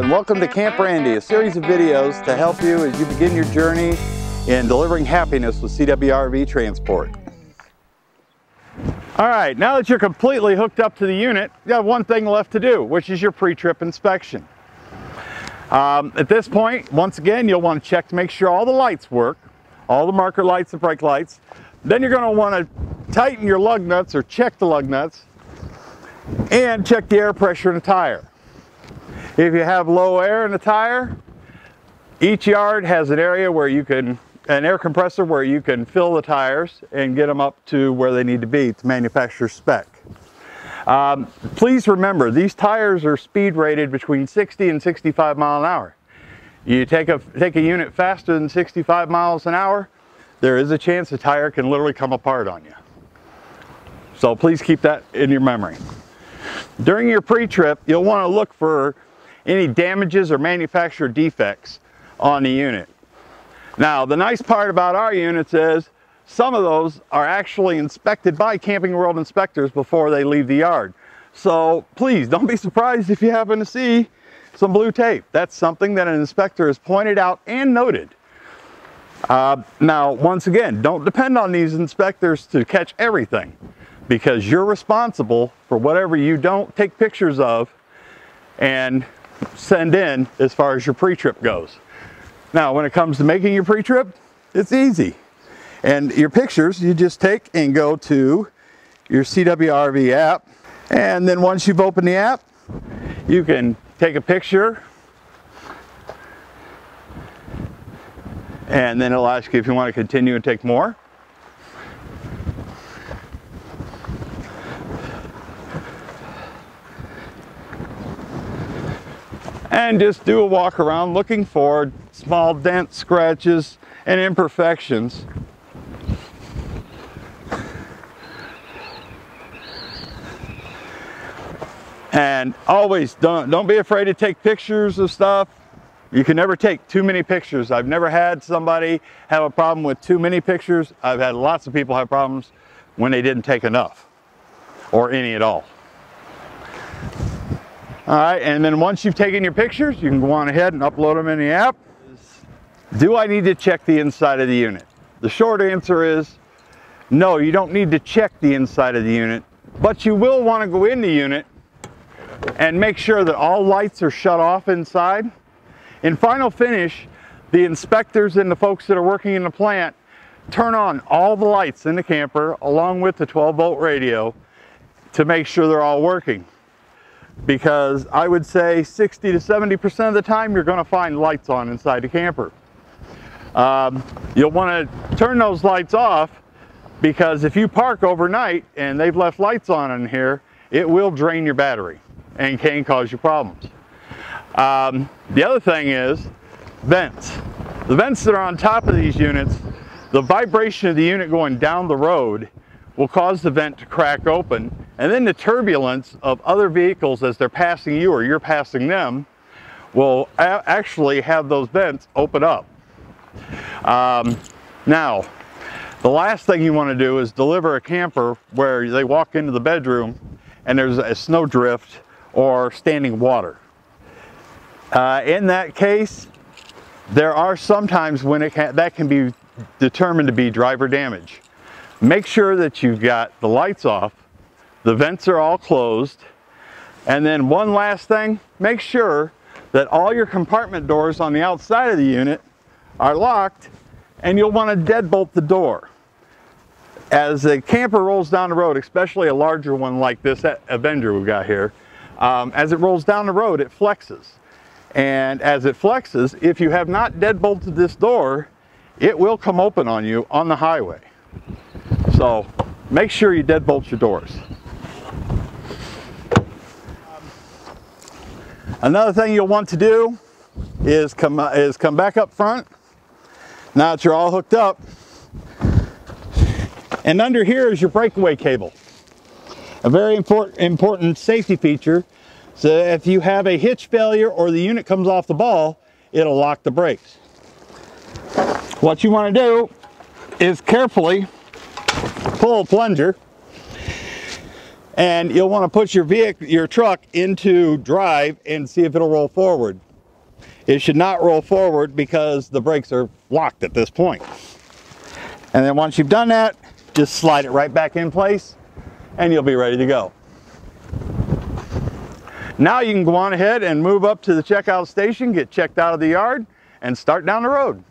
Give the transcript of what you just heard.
and welcome to Camp Randy, a series of videos to help you as you begin your journey in delivering happiness with CWRV transport. All right, now that you're completely hooked up to the unit, you have one thing left to do, which is your pre-trip inspection. At this point, once again, you'll want to check to make sure all the lights work, all the marker lights and brake lights. Then you're going to want to tighten your lug nuts or check the lug nuts and check the air pressure in the tire. If you have low air in the tire, each yard has an area where you can, an air compressor where you can fill the tires and get them up to where they need to be to manufacturer spec. Please remember, these tires are speed rated between 60 and 65 mile an hour. You take a unit faster than 65 miles an hour, there is a chance the tire can literally come apart on you. So please keep that in your memory. During your pre-trip, you'll want to look for any damages or manufacturer defects on the unit. Now, the nice part about our units is some of those are actually inspected by Camping World inspectors before they leave the yard. So please don't be surprised if you happen to see some blue tape. That's something that an inspector has pointed out and noted. Now, once again, don't depend on these inspectors to catch everything, because you're responsible for whatever you don't take pictures of and send in as far as your pre-trip goes. Now, when it comes to making your pre-trip, it's easy. And your pictures, you just take and go to your CWRV app. And then once you've opened the app, you can take a picture. And then it'll ask you if you want to continue and take more. And just do a walk around looking for small dents, scratches, and imperfections. And always don't be afraid to take pictures of stuff. You can never take too many pictures. I've never had somebody have a problem with too many pictures. I've had lots of people have problems when they didn't take enough or any at all. All right, and then once you've taken your pictures, you can go on ahead and upload them in the app. Do I need to check the inside of the unit? The short answer is no, you don't need to check the inside of the unit, but you will want to go in the unit and make sure that all lights are shut off inside. In final finish, the inspectors and the folks that are working in the plant turn on all the lights in the camper along with the 12-volt radio to make sure they're all working. Because I would say 60 to 70% of the time you're going to find lights on inside the camper. You'll want to turn those lights off, because if you park overnight and they've left lights on in here, it will drain your battery and can cause you problems. The other thing is vents. The vents that are on top of these units, the vibration of the unit going down the road will cause the vent to crack open, and then the turbulence of other vehicles as they're passing you or you're passing them will actually have those vents open up. Now, the last thing you want to do is deliver a camper where they walk into the bedroom and there's a snow drift or standing water. In that case, there are some times when that can be determined to be driver damage. Make sure that you've got the lights off, the vents are all closed, and then one last thing, make sure that all your compartment doors on the outside of the unit are locked, and you'll want to deadbolt the door. As the camper rolls down the road, especially a larger one like this Avenger we've got here, as it rolls down the road, it flexes. And as it flexes, if you have not deadbolted this door, it will come open on you on the highway. So make sure you deadbolt your doors. Another thing you'll want to do is come back up front. Now that you're all hooked up, and under here is your breakaway cable. A very important safety feature. So if you have a hitch failure or the unit comes off the ball, it'll lock the brakes. What you want to do is carefully pull a plunger, and you'll want to put your truck into drive and see if it'll roll forward. it should not roll forward because the brakes are locked at this point. And then once you've done that, just slide it right back in place and you'll be ready to go. Now you can go on ahead and move up to the checkout station, get checked out of the yard, and start down the road.